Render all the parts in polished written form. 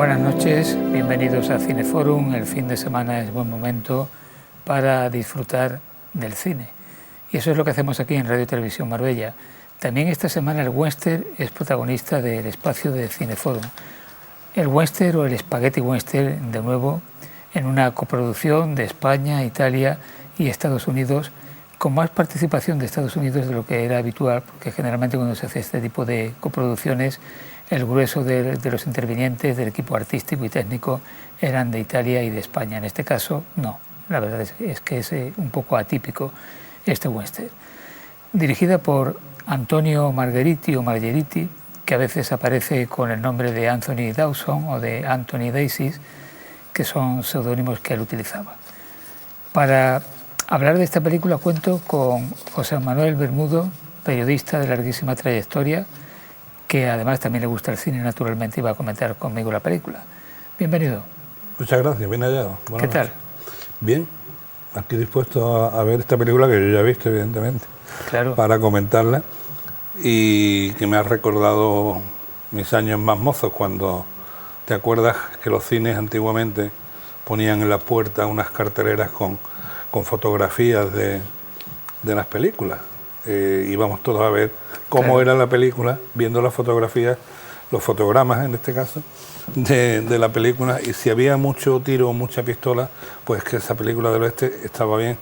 Buenas noches, bienvenidos a Cineforum. El fin de semana es buen momento para disfrutar del cine. Y eso es lo que hacemos aquí en Radio y Televisión Marbella. También esta semana el western es protagonista del espacio de Cineforum. El western o el spaghetti western, de nuevo, en una coproducción de España, Italia y Estados Unidos, con más participación de Estados Unidos de lo que era habitual, porque generalmente cuando se hace este tipo de coproducciones, el grueso de los intervinientes, del equipo artístico y técnico, eran de Italia y de España. En este caso, no. La verdad es que es un poco atípico este western. Dirigida por Antonio Margheriti, que a veces aparece con el nombre de Anthony Dawson o de Anthony Daisis, que son seudónimos que él utilizaba. Para hablar de esta película cuento con José Manuel Bermudo, periodista de larguísima trayectoria, que además también le gusta el cine, naturalmente, y va a comentar conmigo la película. Bienvenido. Muchas gracias, bien hallado. ¿Qué tal? Bien, aquí dispuesto a ver esta película que yo ya he visto, evidentemente, claro, para comentarla, y que me ha recordado mis años más mozos, cuando te acuerdas que los cines antiguamente ponían en la puerta unas carteleras con fotografías de las películas. Íbamos todos a ver cómo era la película, viendo las fotografías, los fotogramas en este caso, de la película, y si había mucho tiro o mucha pistola, pues que esa película del oeste estaba bien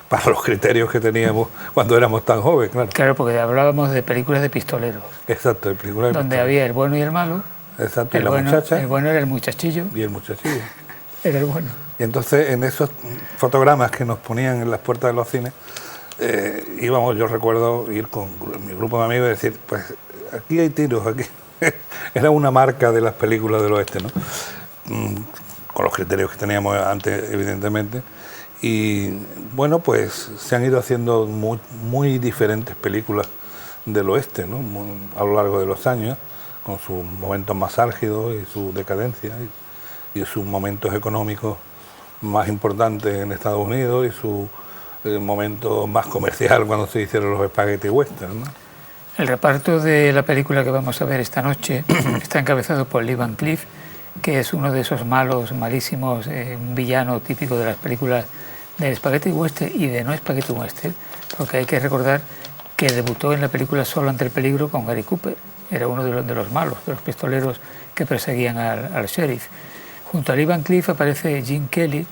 para los criterios que teníamos cuando éramos tan jóvenes, claro. Claro, porque hablábamos de películas de pistoleros. Exacto, de películas de donde pistoleros. Había el bueno y el malo. Exacto, y la muchacha. El bueno era el muchachillo. Y el muchachillo. Era el bueno. Y entonces en esos fotogramas que nos ponían en las puertas de los cines, íbamos, yo recuerdo ir con mi grupo de amigos y decir, pues aquí hay tiros, aquí. Era una marca de las películas del oeste, ¿no? Con los criterios que teníamos antes, evidentemente. Y bueno, pues se han ido haciendo muy diferentes películas del oeste, ¿no? A lo largo de los años, con sus momentos más álgidos y su decadencia y sus momentos económicos más importantes en Estados Unidos y su momento más comercial cuando se hicieron los spaghetti western, ¿no? El reparto de la película que vamos a ver esta noche está encabezado por Lee Van Cleef, que es uno de esos malos, malísimos, un villano típico de las películas de spaghetti western y de no spaghetti western, porque hay que recordar que debutó en la película Solo ante el peligro con Gary Cooper. Era uno de los malos, de los pistoleros que perseguían al sheriff. Junto a Lee Van Cleef aparece Gene Kelly,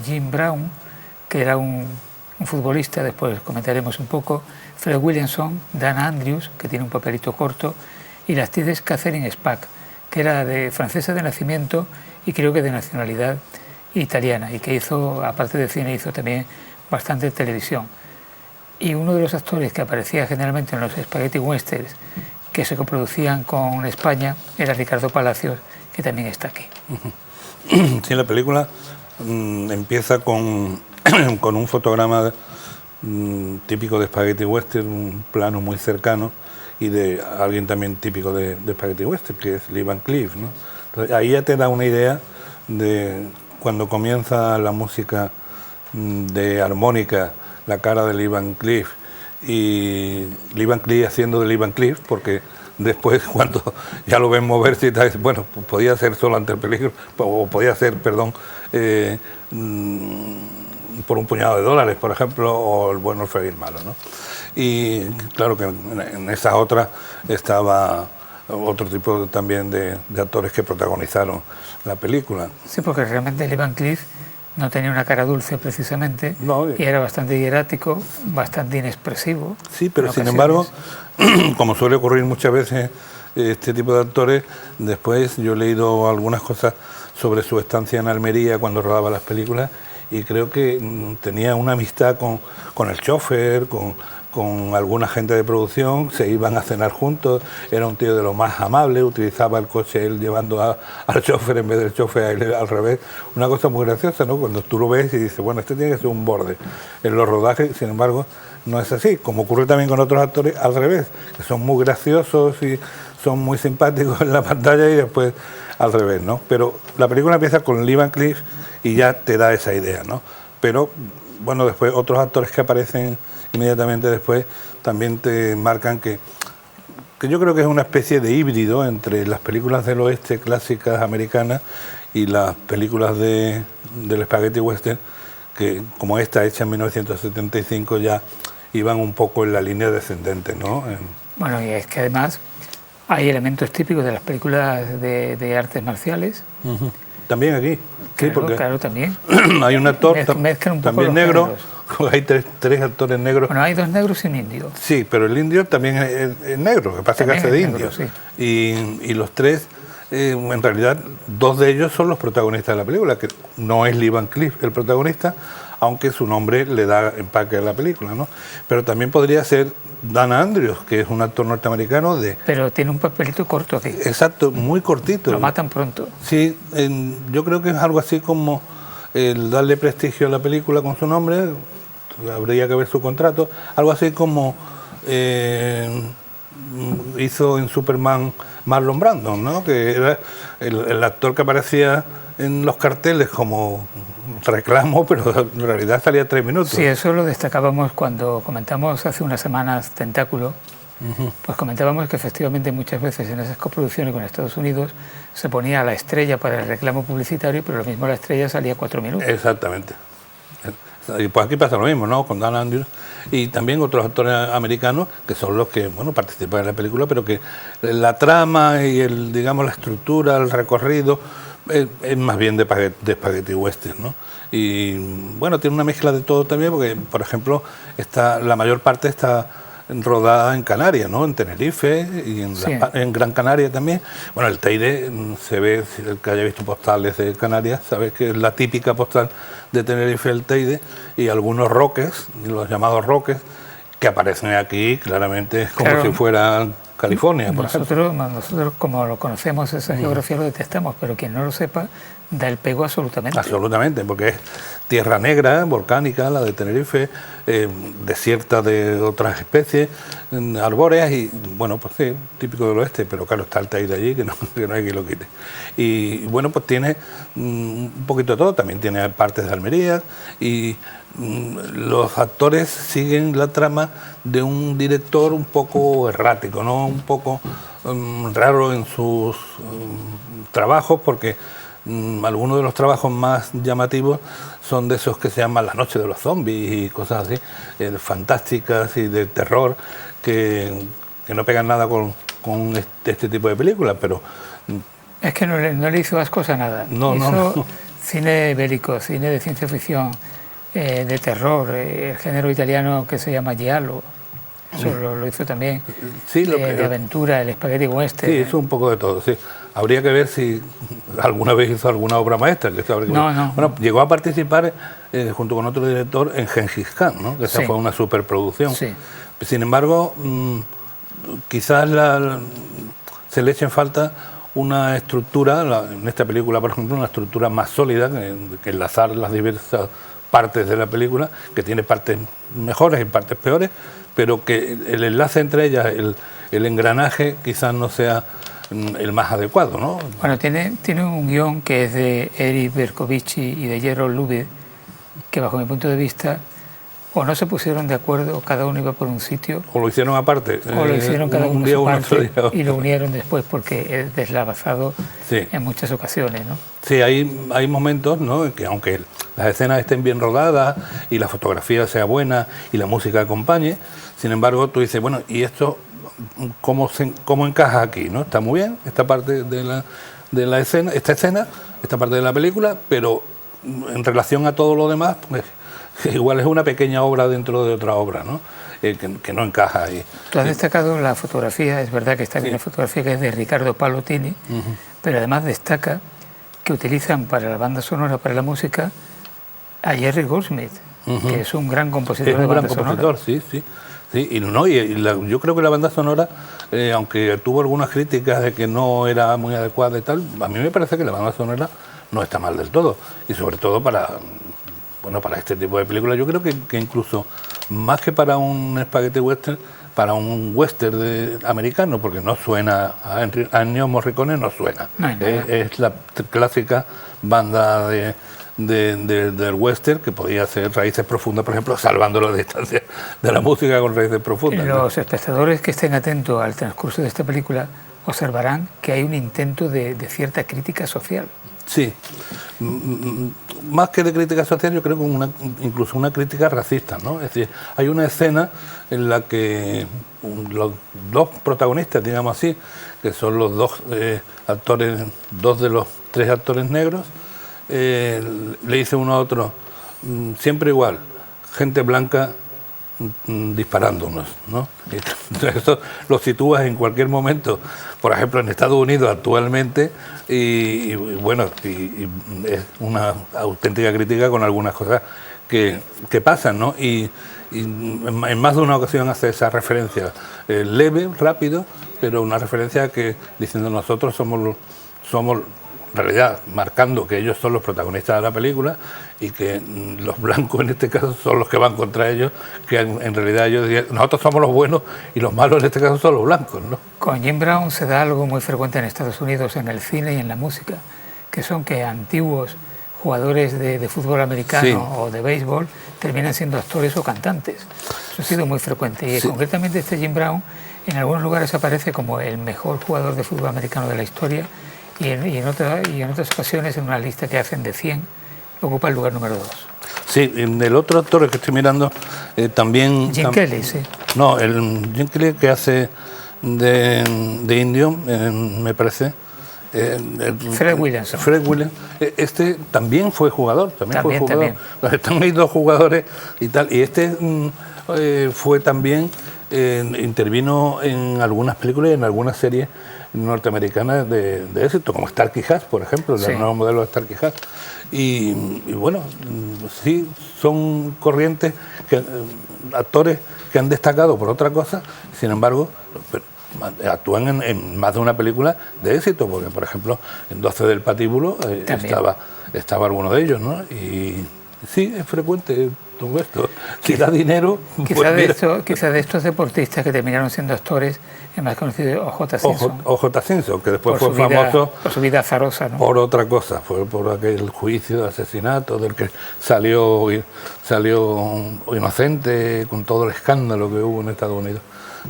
Jim Brown, que era un futbolista, después comentaremos un poco, Fred Williamson, Dan Andrews, que tiene un papelito corto, y la actriz es Catherine Spack, que era francesa de nacimiento y creo que de nacionalidad italiana, y que hizo, aparte de cine, hizo también bastante televisión. Y uno de los actores que aparecía generalmente en los spaghetti westerns que se coproducían con España era Ricardo Palacios, que también está aquí. Sí, la película empieza con un fotograma típico de spaghetti western, un plano muy cercano, y de alguien también típico de spaghetti western, que es Lee Van Cleef, ¿no? Entonces, ahí ya te da una idea de cuando comienza la música de armónica, la cara de Lee Van Cleef, y Lee Van Cleef haciendo de Lee Van Cleef, porque después cuando ya lo ven moverse y tal, bueno, pues podía ser Solo ante el peligro, o podía ser, perdón, por un puñado de dólares, por ejemplo, o el bueno, el feo y el malo, ¿no? Y claro que en esa otra estaba otro tipo también de actores que protagonizaron la película. Sí, porque realmente Lee Van Cleef no tenía una cara dulce precisamente, no, y era bastante hierático, bastante inexpresivo. Sí, pero sin embargo, como suele ocurrir muchas veces este tipo de actores, después yo he leído algunas cosas sobre su estancia en Almería cuando rodaba las películas, y creo que tenía una amistad con el chofer, con alguna gente de producción, se iban a cenar juntos, era un tío de lo más amable, utilizaba el coche él llevando al chofer en vez del chofer a él al revés. Una cosa muy graciosa, ¿no? Cuando tú lo ves y dices, bueno, este tiene que ser un borde. En los rodajes, sin embargo, no es así, como ocurre también con otros actores al revés, que son muy graciosos y son muy simpáticos en la pantalla, y después al revés, ¿no? Pero la película empieza con Lee Van Cleef y ya te da esa idea, ¿no? Pero, bueno, después otros actores que aparecen inmediatamente después también te marcan que que yo creo que es una especie de híbrido entre las películas del oeste clásicas americanas y las películas del spaghetti western, que como esta hecha en 1975 ya iban un poco en la línea descendente, ¿no? Bueno, y es que además hay elementos típicos de las películas de artes marciales. Uh-huh. También aquí, claro, sí, porque claro, también. hay un actor Mezclan un poco también los negro, géneros. hay tres actores negros. Bueno, hay 2 negros y un indio. Sí, pero el indio también es negro, que pasa que hace de indio. Sí. Y los tres, en realidad, 2 de ellos son los protagonistas de la película, que no es Lee Van Cleef el protagonista, aunque su nombre le da empaque a la película, ¿no? Pero también podría ser Dan Andrews, que es un actor norteamericano de... Pero tiene un papelito corto aquí. Exacto, muy cortito. Lo matan pronto. Sí, yo creo que es algo así como el darle prestigio a la película con su nombre, habría que ver su contrato, algo así como hizo en Superman Marlon Brando, ¿no? Que era el actor que aparecía en los carteles como reclamo, pero en realidad salía 3 minutos. Sí, eso lo destacábamos cuando comentamos hace unas semanas Tentáculo. Uh-huh. Pues comentábamos que efectivamente muchas veces en esas coproducciones con Estados Unidos se ponía la estrella para el reclamo publicitario, pero lo mismo la estrella salía 4 minutos. Exactamente. Y pues aquí pasa lo mismo, ¿no? Con Dan Andrews y también otros actores americanos que son los que, bueno, participan en la película, pero que la trama y digamos la estructura, el recorrido es más bien de spaghetti western, ¿no? Y bueno, tiene una mezcla de todo también, porque por ejemplo la mayor parte está rodada en Canarias, ¿no? En Tenerife y en Gran Canaria también. Bueno, el Teide se ve, si el que haya visto postales de Canarias, sabe que es la típica postal de Tenerife, el Teide, y algunos roques, los llamados roques, que aparecen aquí claramente como claro, si fueran California, por ejemplo. Nosotros, como lo conocemos, esa geografía lo detestamos, pero quien no lo sepa, da el pego absolutamente. Absolutamente, porque es tierra negra, volcánica, la de Tenerife, desierta de otras especies, arbóreas y, bueno, pues sí, típico del oeste, pero claro, está el Teide allí, que no hay quien lo quite. Y bueno, pues tiene un poquito de todo, también tiene partes de Almería y los actores siguen la trama de un director un poco errático, ¿no? Un poco raro en sus trabajos, porque algunos de los trabajos más llamativos son de esos que se llaman La noche de los zombies y cosas así, fantásticas y de terror, que no pegan nada con este tipo de películas, pero... Es que no le hizo ascos a nada. Hizo cine bélico, cine de ciencia ficción, de terror, el género italiano que se llama giallo, eso lo hizo también, sí, de aventura, el spaghetti western. Sí, hizo un poco de todo, sí. Habría que ver si alguna vez hizo alguna obra maestra. No. Bueno, llegó a participar junto con otro director en Gengis Khan, ¿no? Que esa fue una superproducción. Sí. Sin embargo, quizás se le eche en falta una estructura, en esta película, por ejemplo, una estructura más sólida, que enlazar las diversas partes de la película, que tiene partes mejores y partes peores, pero que el enlace entre ellas, el engranaje, quizás no sea el más adecuado, ¿no? Bueno, tiene un guión que es de Eric Bercovici y de Jerold Lubbe, que bajo mi punto de vista o no se pusieron de acuerdo, cada uno iba por un sitio, o lo hicieron aparte, o lo hicieron cada uno su parte y lo unieron después, porque es deslavazado en muchas ocasiones, ¿no? Sí, hay momentos, ¿no?, que aunque las escenas estén bien rodadas y la fotografía sea buena y la música acompañe, sin embargo tú dices, bueno, ¿y esto cómo encaja aquí? ¿No? Está muy bien esta parte de la escena, esta parte de la película, pero en relación a todo lo demás, pues igual es una pequeña obra dentro de otra obra, ¿no? Que no encaja ahí. Tú has destacado la fotografía, es verdad que está bien la fotografía, que es de Riccardo Pallottini, pero además destaca que utilizan para la banda sonora, para la música, a Jerry Goldsmith, que es un gran compositor de banda sonora. Sí. Y yo creo que la banda sonora, aunque tuvo algunas críticas de que no era muy adecuada y tal, a mí me parece que la banda sonora no está mal del todo, y sobre todo para este tipo de películas. Yo creo que incluso más que para un spaghetti western, para un western americano, porque no suena a Ennio Morricone, no suena. No, es la clásica banda del western, que podía ser Raíces Profundas, por ejemplo, salvando la distancia de la música con Raíces Profundas. Los espectadores que estén atentos al transcurso de esta película observarán que hay un intento de cierta crítica social. Sí, más que de crítica social, yo creo que incluso una crítica racista, ¿no? Es decir, hay una escena en la que los dos protagonistas, digamos así, que son los dos actores, dos de los tres actores negros, le dice uno a otro, siempre igual, gente blanca disparándonos, ¿no? Entonces eso lo sitúas en cualquier momento, por ejemplo en Estados Unidos actualmente, y bueno, y es una auténtica crítica con algunas cosas que pasan, ¿no? Y en más de una ocasión hace esa referencia leve, rápido, pero una referencia que diciendo nosotros somos en realidad marcando que ellos son los protagonistas de la película y que los blancos en este caso son los que van contra ellos, que en realidad ellos dirían, nosotros somos los buenos y los malos en este caso son los blancos, ¿no? Con Jim Brown se da algo muy frecuente en Estados Unidos, en el cine y en la música, que son que antiguos jugadores de fútbol americano sí. o de béisbol terminan siendo actores o cantantes. Eso ha sido muy frecuente y sí. concretamente este Jim Brown en algunos lugares aparece como el mejor jugador de fútbol americano de la historia y en otras ocasiones en una lista que hacen de 100 ocupa el lugar número 2. Sí, en el otro actor que estoy mirando también... Jim Kelly, sí. No, el Jim Kelly que hace de indio, me parece... Fred Williamson. Fred Williams, este también fue jugador, también. Están ahí dos jugadores y tal, y este fue también, intervino en algunas películas y en algunas series norteamericanas de éxito, como Starkey Hatch, por ejemplo, el nuevo modelo de Starkey Hatch. Y bueno, sí, son corrientes, actores que han destacado por otra cosa, sin embargo, actúan en más de una película de éxito, porque por ejemplo en 12 del Patíbulo estaba alguno de ellos, ¿no? Y sí, es frecuente todo esto. Si da dinero... Quizá de estos deportistas que terminaron siendo actores, el más conocido O.J. Simpson. O.J. Simpson, que después fue famoso... Por su vida azarosa, ¿no? Por otra cosa, fue por aquel juicio de asesinato del que salió inocente con todo el escándalo que hubo en Estados Unidos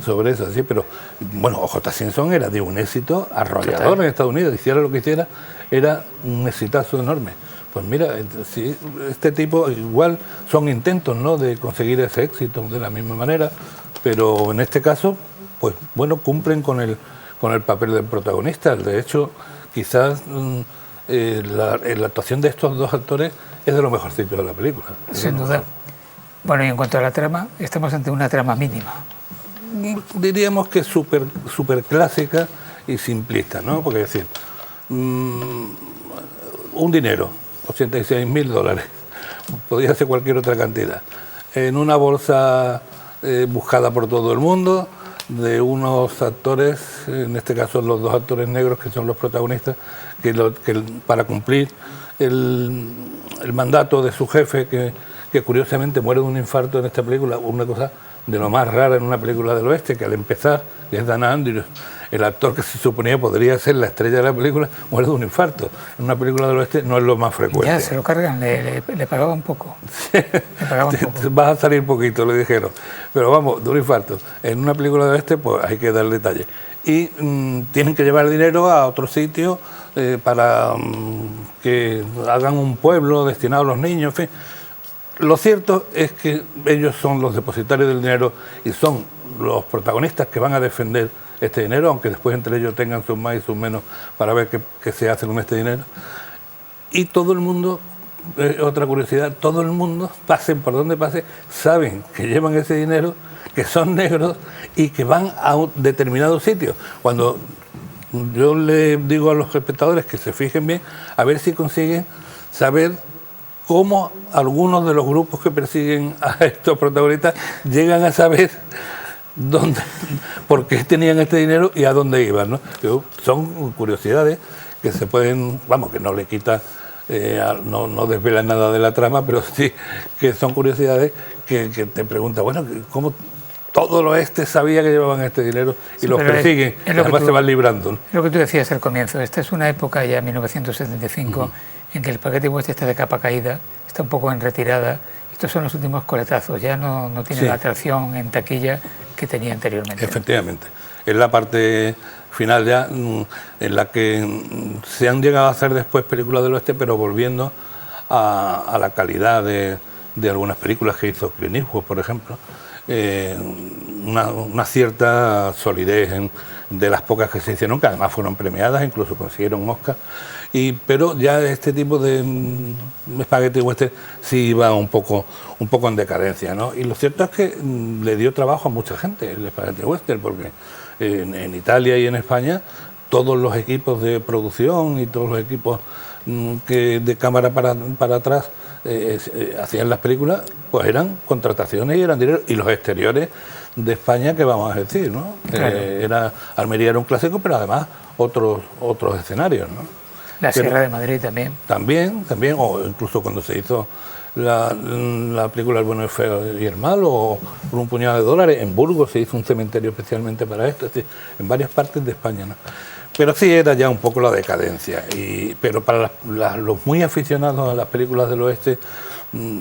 sobre eso, sí, pero bueno, O.J. Simpson era de un éxito arrollador en Estados Unidos, hiciera lo que hiciera, era un exitazo enorme. Pues mira, sí, este tipo igual son intentos, ¿no?, de conseguir ese éxito de la misma manera, pero en este caso, pues bueno, cumplen con el papel del protagonista. De hecho, quizás la actuación de estos dos actores es de lo mejorcito de la película. Sin duda. Bueno, y en cuanto a la trama, estamos ante una trama mínima. Diríamos que es súper clásica y simplista, ¿no? Porque es decir, un dinero, $86.000, podría ser cualquier otra cantidad, en una bolsa buscada por todo el mundo, de unos actores, en este caso los dos actores negros que son los protagonistas, que para cumplir el mandato de su jefe, que curiosamente muere de un infarto en esta película, una cosa de lo más rara en una película del oeste, que al empezar, que es Dan Andrews, el actor que se suponía podría ser la estrella de la película, muere de un infarto. En una película del oeste no es lo más frecuente. Ya, se lo cargan, le pagaba un poco. Le pagaba un poco. Vas a salir poquito, le dijeron. Pero vamos, de un infarto. En una película del oeste, pues hay que dar detalle. Y tienen que llevar el dinero a otro sitio para que hagan un pueblo destinado a los niños, en fin. Lo cierto es que ellos son los depositarios del dinero y son los protagonistas que van a defender este dinero, aunque después entre ellos tengan sus más y sus menos para ver qué se hace con este dinero. Y todo el mundo, otra curiosidad, todo el mundo, pasen por donde pase, saben que llevan ese dinero, que son negros y que van a un determinado sitio. Cuando yo le digo a los espectadores que se fijen bien, a ver si consiguen saber cómo algunos de los grupos que persiguen a estos protagonistas llegan a saber por qué tenían este dinero y a dónde iban, ¿no? Son curiosidades que se pueden, vamos, que no le quita, no desvelan nada de la trama, pero sí que son curiosidades que te preguntan, bueno, ¿cómo todo el oeste sabía que llevaban este dinero y sí, los persiguen y además se van librando, ¿no? Lo que tú decías al comienzo, esta es una época ya, 1975, en que el spaghetti western está de capa caída, está un poco en retirada. Estos son los últimos coletazos, ya no tiene la atracción en taquilla que tenía anteriormente. Efectivamente, es la parte final ya en la que se han llegado a hacer después películas del oeste, pero volviendo a la calidad de algunas películas que hizo Clint Eastwood, por ejemplo. Una cierta solidez de las pocas que se hicieron, que además fueron premiadas, incluso consiguieron Oscar, pero ya este tipo de spaghetti western sí iba un poco en decadencia, ¿no? Y lo cierto es que le dio trabajo a mucha gente el spaghetti western, porque en Italia y en España todos los equipos de producción y todos los equipos que de cámara para atrás hacían las películas, pues eran contrataciones y eran dinero, y los exteriores de España, que vamos a decir, ¿no? Claro. Almería era un clásico, pero además otros escenarios, ¿no? La Sierra de Madrid también, o incluso cuando se hizo la película El bueno, el feo y el malo, o por un puñado de dólares, en Burgos se hizo un cementerio especialmente para esto, es decir, en varias partes de España, ¿no? Pero sí era ya un poco la decadencia, pero para los muy aficionados a las películas del oeste,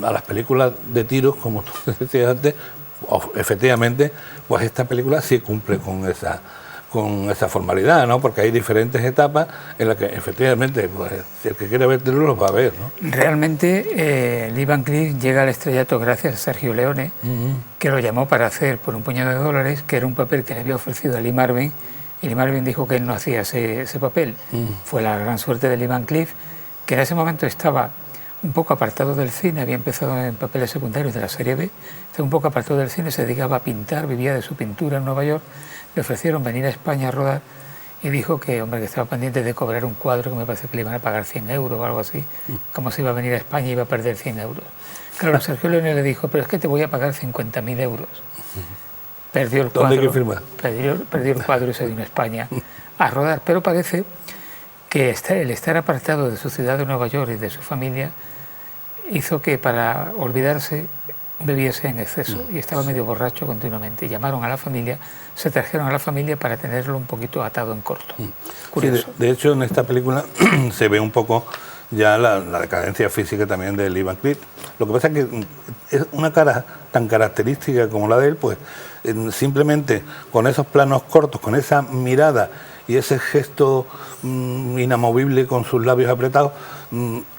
a las películas de tiros, como tú decías antes, efectivamente, pues esta película sí cumple con esa formalidad, ¿no? Porque hay diferentes etapas en las que efectivamente, pues, si el que quiere ver tiros los va a ver, ¿no? Realmente Lee Van Cleef llega al estrellato gracias a Sergio Leone, que lo llamó para hacer Por un puñado de dólares, que era un papel que le había ofrecido a Lee Marvin, y Lee Marvin dijo que él no hacía ese papel. Fue la gran suerte de Lee Van Cleef, que en ese momento estaba un poco apartado del cine, había empezado en papeles secundarios de la serie B, estaba un poco apartado del cine, se dedicaba a pintar, vivía de su pintura en Nueva York. Le ofrecieron venir a España a rodar y dijo que, hombre, que estaba pendiente de cobrar un cuadro, que me parece que le iban a pagar 100 euros o algo así. Como se iba a venir a España y iba a perder 100 euros. Claro, Sergio Leone le dijo, pero es que te voy a pagar 50.000 euros. Perdió el cuadro. ¿Dónde hay que firmar? Perdió el cuadro y se vino a España a rodar. Pero parece que el estar apartado de su ciudad de Nueva York y de su familia hizo que, para olvidarse, bebiese en exceso y estaba medio borracho continuamente. Llamaron a la familia, se trajeron a la familia para tenerlo un poquito atado en corto. Curioso. Sí, de hecho, en esta película se ve un poco ya la decadencia física también de Lee Van Cleef. Lo que pasa es que es una cara tan característica como la de él, pues simplemente con esos planos cortos, con esa mirada y ese gesto inamovible con sus labios apretados,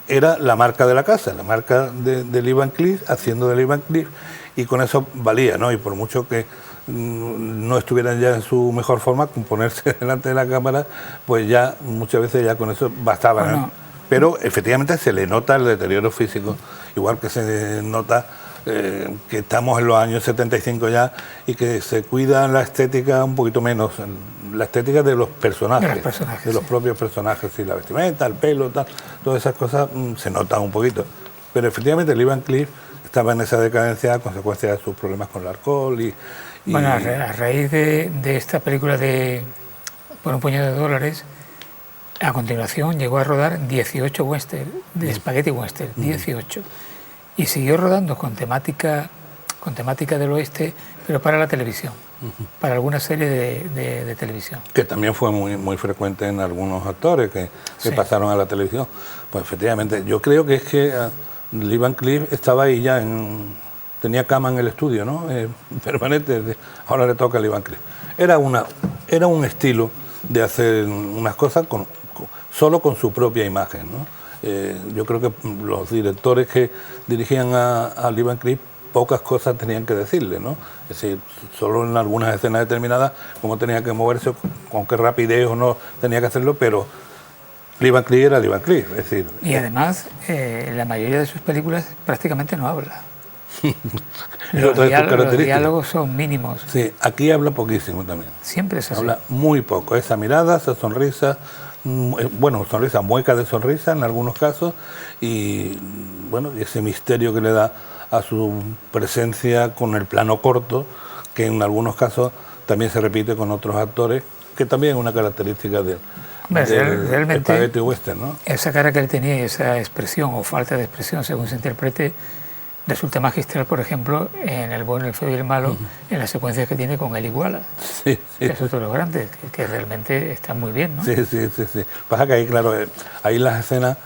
era la marca de la casa, la marca de Lee Van Cleef, haciendo de Lee Van Cleef, y con eso valía, ¿no? Y por mucho que no estuvieran ya en su mejor forma, con ponerse delante de la cámara, pues ya muchas veces ya con eso bastaba, ¿no? Bueno. Pero efectivamente se le nota el deterioro físico, igual que se nota que estamos en los años 75 ya y que se cuida la estética un poquito menos, la estética de los personajes, de los propios personajes, y la vestimenta, el pelo, tal, todas esas cosas se notan un poquito. Pero efectivamente Lee Van Cleef estaba en esa decadencia a consecuencia de sus problemas con el alcohol y bueno, a raíz de esta película de Por un puñado de dólares, a continuación llegó a rodar 18 western, de spaghetti western, 18. Y siguió rodando con temática del oeste, pero para la televisión, para alguna serie de televisión. Que también fue muy frecuente en algunos actores que pasaron a la televisión. Pues efectivamente, yo creo que es que Lee Van Cleef estaba ahí ya, tenía cama en el estudio, ¿no? Permanente, ahora le toca a Lee Van Cleef. Era un estilo de hacer unas cosas solo con su propia imagen, ¿no? Yo creo que los directores que dirigían a Lee Van Cleef pocas cosas tenían que decirle, ¿no? Es decir, solo en algunas escenas determinadas, cómo tenía que moverse, con qué rapidez o no tenía que hacerlo, pero Lee Van Cleef era Lee Van Cleef, es decir... Y además, la mayoría de sus películas prácticamente no habla. Los diálogos son mínimos. Sí, aquí habla poquísimo también. Siempre es así. Habla muy poco, esa mirada, esa sonrisa... Bueno, sonrisa, mueca de sonrisa en algunos casos, y bueno, ese misterio que le da a su presencia con el plano corto, que en algunos casos también se repite con otros actores, que también es una característica del spaghetti western, ¿no? Esa cara que él tenía, esa expresión o falta de expresión, según se interprete, resulta magistral, por ejemplo, en El bueno, el feo y el malo, en las secuencias que tiene con Eli Wallace. Sí. Que es otro de los grandes, que realmente está muy bien, ¿no? Sí. Pasa que ahí, claro, ahí las escenas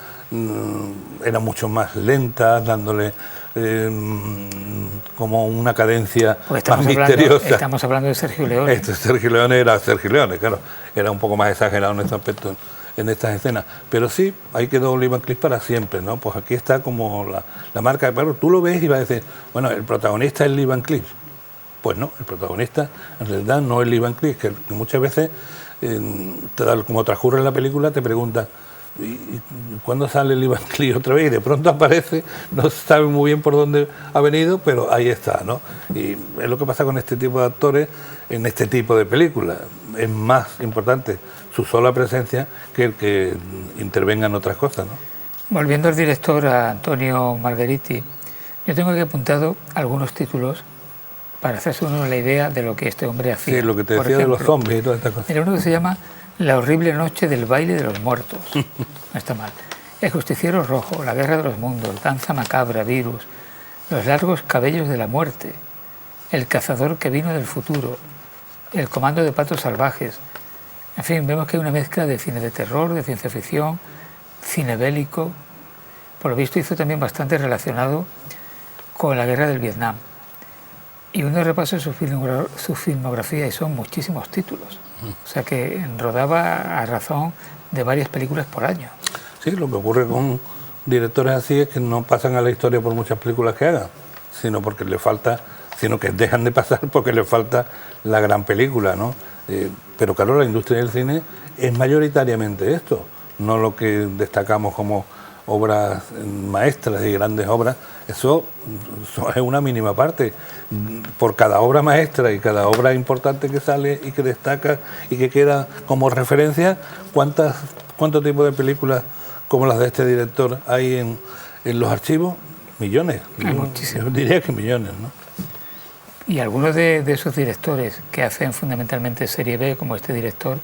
eran mucho más lentas, dándole como una cadencia más misteriosa. Estamos hablando de Sergio Leone. Sergio Leone era Sergio Leone, claro, era un poco más exagerado en este aspecto en estas escenas, pero sí, ahí quedó Lee Van Cleef para siempre, ¿no? Pues aquí está como la marca, pero tú lo ves y vas a decir, bueno, el protagonista es Lee Van Cleef. Pues no, el protagonista en realidad no es Lee Van Cleef, que muchas veces, como transcurre la película, te preguntas, ¿y cuándo sale Lee Van Cleef otra vez? Y de pronto aparece, no se sabe muy bien por dónde ha venido, pero ahí está, ¿no? Y es lo que pasa con este tipo de actores en este tipo de películas. Es más importante su sola presencia que el que intervenga en otras cosas, ¿no? Volviendo al director, a Antonio Margheriti, yo tengo aquí apuntado algunos títulos para hacerse uno la idea de lo que este hombre hacía. Sí, lo que te decía de los zombies y todas estas cosas. Mira, uno que se llama La horrible noche del baile de los muertos. No está mal. El justiciero rojo, La guerra de los mundos, Danza macabra, Virus, Los largos cabellos de la muerte, El cazador que vino del futuro, El comando de patos salvajes. En fin, vemos que hay una mezcla de cine de terror, de ciencia ficción, cine bélico. Por lo visto hizo también bastante relacionado con la guerra del Vietnam. Y uno repasa su filmografía y son muchísimos títulos. O sea que rodaba a razón de varias películas por año. Sí, lo que ocurre con directores así es que no pasan a la historia por muchas películas que hagan, sino que dejan de pasar porque les falta la gran película, ¿no? Pero claro, la industria del cine es mayoritariamente esto, no lo que destacamos como obras maestras y grandes obras. Eso es una mínima parte. Por cada obra maestra y cada obra importante que sale y que destaca y que queda como referencia, ¿cuántos tipos de películas como las de este director hay en los archivos? Millones. Yo diría que millones, ¿no? Y algunos de esos directores que hacen fundamentalmente serie B, como este director,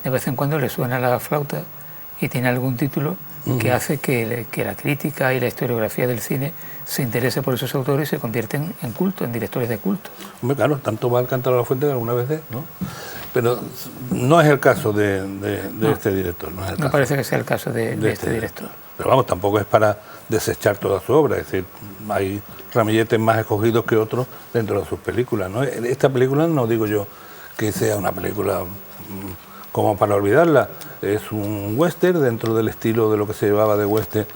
de vez en cuando le suena la flauta y tiene algún título que hace que la crítica y la historiografía del cine se interese por esos autores y se convierten en culto, en directores de culto. Hombre, claro, tanto va al Cántaro a la Fuente que alguna vez, ¿no? Pero no es el caso de este director. No parece que sea el caso de este director. Pero vamos, tampoco es para desechar toda su obra, es decir, hay ramilletes más escogidos que otros dentro de sus películas, ¿no? Esta película no digo yo que sea una película como para olvidarla, es un western dentro del estilo de lo que se llevaba de western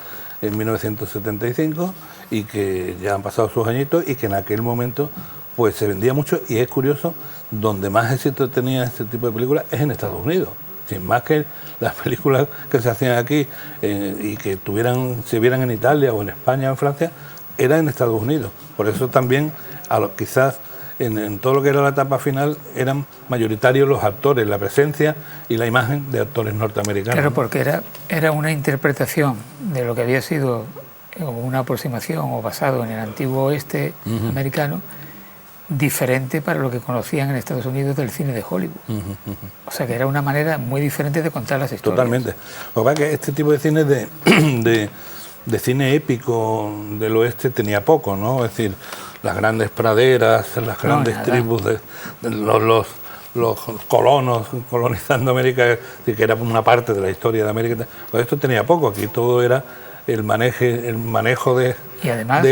en 1975 y que ya han pasado sus añitos y que en aquel momento pues se vendía mucho, y es curioso, donde más éxito tenía este tipo de películas es en Estados Unidos. Sin más que las películas que se hacían aquí y que se vieran en Italia o en España o en Francia, eran en Estados Unidos. Por eso también, quizás en todo lo que era la etapa final, eran mayoritarios los actores, la presencia y la imagen de actores norteamericanos. Claro, porque era una interpretación de lo que había sido una aproximación o basado en el antiguo oeste americano, diferente para lo que conocían en Estados Unidos del cine de Hollywood. O sea que era una manera muy diferente de contar las historias. Totalmente. Lo que pasa es que este tipo de cine de cine épico del oeste tenía poco, ¿no? Es decir, las grandes praderas, las grandes tribus de los colonos colonizando América, que era una parte de la historia de América. Pues esto tenía poco, aquí todo era el manejo de... Y además...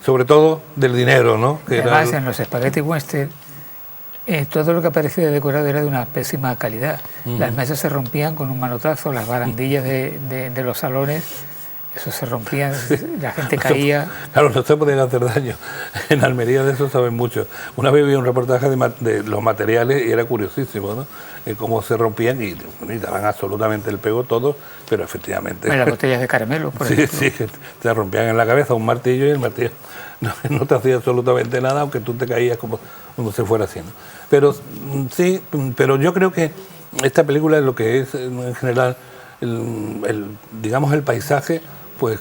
sobre todo del dinero, ¿no? Que además, en los spaghetti western, todo lo que aparecía de decorado era de una pésima calidad. Las mesas se rompían con un manotazo, las barandillas de los salones, eso se rompían, la gente caía. Claro, no se podían hacer daño. En Almería de eso saben mucho. Una vez vi un reportaje de los materiales y era curiosísimo, ¿no? Cómo se rompían y daban absolutamente el pego todo, pero efectivamente... Las botellas de caramelo, por ejemplo. Sí, que te rompían en la cabeza un martillo y el martillo no te hacía absolutamente nada, aunque tú te caías como se fuera haciendo. Pero sí, pero yo creo que esta película es lo que es en general, digamos, el paisaje, pues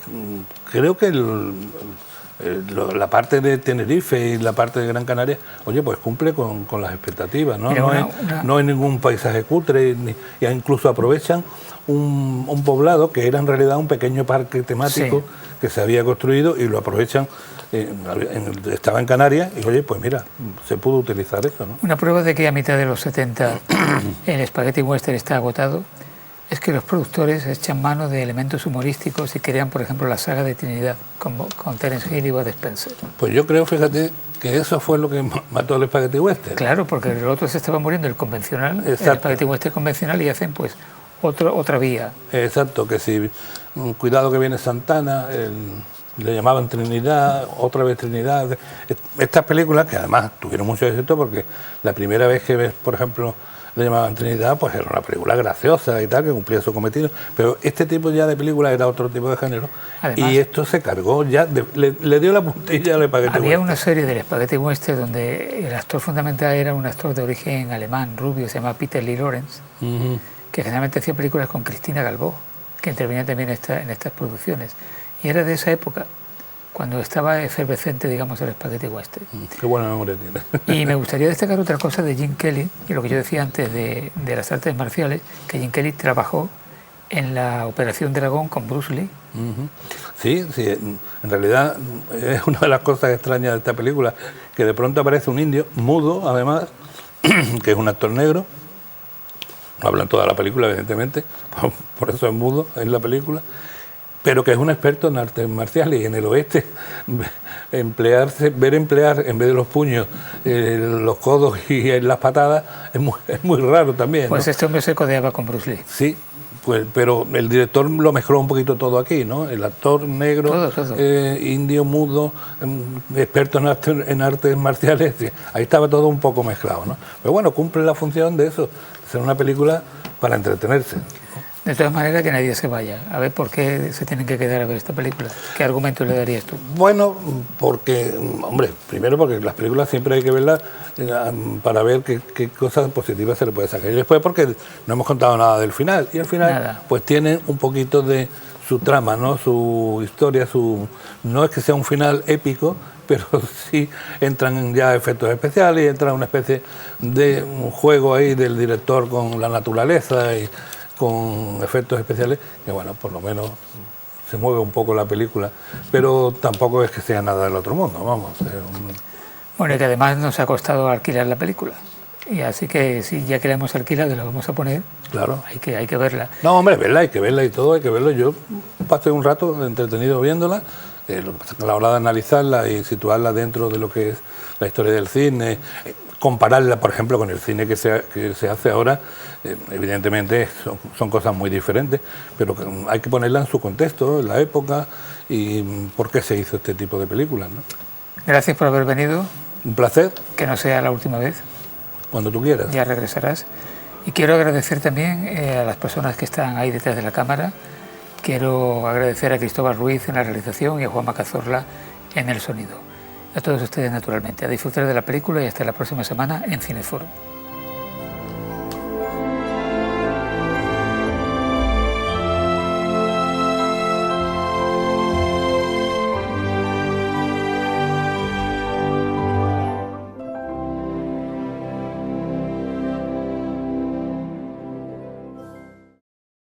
creo que la parte de Tenerife y la parte de Gran Canaria, oye, pues cumple con las expectativas, ¿no? Mira, no hay ningún paisaje cutre, y incluso aprovechan un poblado que era en realidad un pequeño parque temático que se había construido y lo aprovechan. Estaba en Canarias y, oye, pues mira, se pudo utilizar eso, ¿no? Una prueba de que a mitad de los 70 el spaghetti western está agotado es que los productores echan mano de elementos humorísticos y crean, por ejemplo, la saga de Trinidad con Terence Hill y Bud Spencer. Pues yo creo, fíjate, que eso fue lo que mató el Spaghetti Western. Claro, porque el otro se estaba muriendo, el convencional, Exacto. el Spaghetti Western convencional, y hacen pues otra vía. Exacto, que si cuidado que viene Santana, le llamaban Trinidad, otra vez Trinidad. Estas películas que además tuvieron mucho éxito porque la primera vez que ves, por ejemplo, le llamaban Trinidad, pues era una película graciosa y tal, que cumplía su cometido, pero este tipo ya de película era otro tipo de género. Además, y esto se cargó, ya le dio la puntilla al Spaghetti Western. Había una serie del Spaghetti Western donde el actor fundamental era un actor de origen alemán, rubio, se llama Peter Lee Lawrence, que generalmente hacía películas con Cristina Galvó, que intervenía también en estas producciones. Y era de esa época, cuando estaba efervescente, digamos, el Spaghetti Western. Qué buena memoria tiene. Y me gustaría destacar otra cosa de Gene Kelly, y lo que yo decía antes de las artes marciales, que Gene Kelly trabajó en la Operación Dragón con Bruce Lee. Sí, en realidad es una de las cosas extrañas de esta película, que de pronto aparece un indio, mudo además, que es un actor negro, no habla en toda la película evidentemente, por eso es mudo en la película, pero que es un experto en artes marciales, y en el oeste ver emplear en vez de los puños los codos y las patadas es muy raro también, pues ¿no? Este hombre se codeaba con Bruce Lee. Sí, pues, pero el director lo mezcló un poquito todo aquí, ¿no? El actor negro, todo. Indio, mudo, experto en artes marciales, sí, ahí estaba todo un poco mezclado, ¿no? Pero bueno, cumple la función de eso, de ser una película para entretenerse. De todas maneras, que nadie se vaya. A ver, ¿por qué se tienen que quedar a ver esta película? ¿Qué argumento le darías tú? Bueno, porque, hombre, primero porque las películas siempre hay que verlas para ver qué cosas positivas se le puede sacar. Y después porque no hemos contado nada del final. Y al final, pues tiene un poquito de su trama, ¿no? Su historia, no es que sea un final épico, pero sí entran ya efectos especiales y entra una especie de un juego ahí del director con la naturaleza y con efectos especiales, que bueno, por lo menos se mueve un poco la película, pero tampoco es que sea nada del otro mundo, vamos. Bueno, y que además nos ha costado alquilar la película, y así que sí, ya que la hemos alquilado y la vamos a poner, claro, hay que verla. No, hombre, hay que verla y todo, hay que verlo. Yo pasé un rato entretenido viéndola, a la hora de analizarla y situarla dentro de lo que es la historia del cine, compararla, por ejemplo, con el cine que se hace ahora, evidentemente son cosas muy diferentes, pero hay que ponerla en su contexto, en la época y por qué se hizo este tipo de películas, ¿no? Gracias por haber venido. Un placer. Que no sea la última vez. Cuando tú quieras. Ya regresarás. Y quiero agradecer también a las personas que están ahí detrás de la cámara. Quiero agradecer a Cristóbal Ruiz en la realización y a Juanma Cazorla en el sonido. A todos ustedes, naturalmente, a disfrutar de la película y hasta la próxima semana en Cineforum.